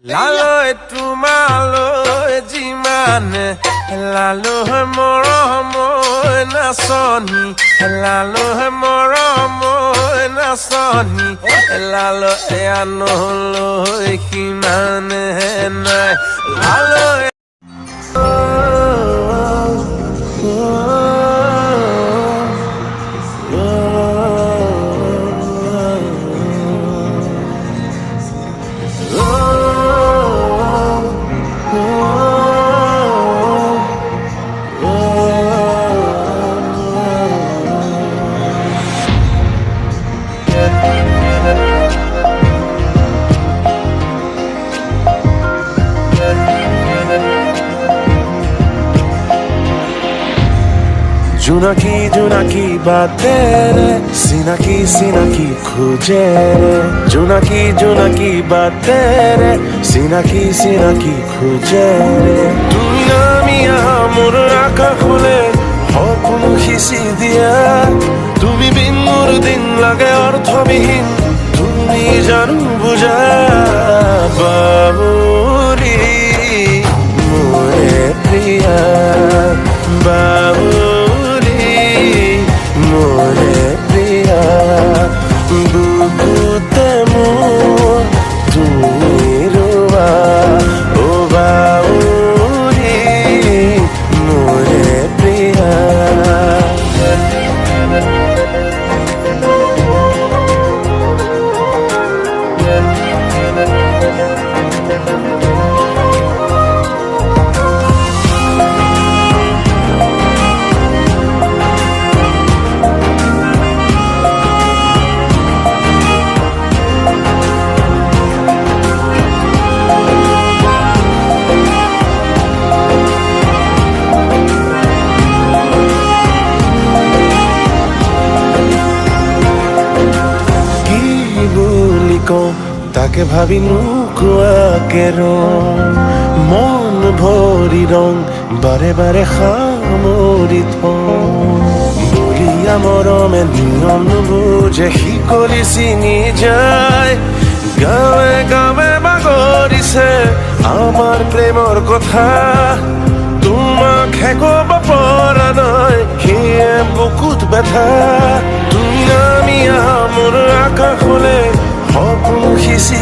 লালৈ তোমালৈ যিমানে লালৈ মৰম নাচনি লালৈ মৰম নাচনি লালৈ আনলৈ সিমানে নাই লালৈ জোনাকি জোনাকি বাতে রে সিনাকি সিনাকি খুঁজে রে জোনাকি জোনাকি বাতে রে সিনাকি সিনাকি খুঁজে রে তুমি আমি মোৰ আকাশ খুলে সপোন সিঁচি দিয়া তুমি বিন মোৰ দিন লাগে অৰ্থবিহীন তুমি জানো বুজা বাবুৰি মোৰে প্ৰিয়া বাবুৰি মোৰে প্ৰিয়া বুকুতে মোৰ তুমি ৰোৱা অ বাবুৰি মোৰে প্ৰিয়া তাকে ভাবি নোকোৱাকে মন ভৰি ৰং বাৰে বাৰে সামৰি বলিয়া মৰমে নিয়ম নুবুজে শিকলি চিনি যায় গাঁৱে গাঁৱে বাগৰিছে আমাৰ প্ৰেমৰ কথা তোমাকহে ক'ব পৰা নাই সেয়ে বুকুত ব্যথা তুমি আমি মোৰ আকাশলে সপোন সিঁচি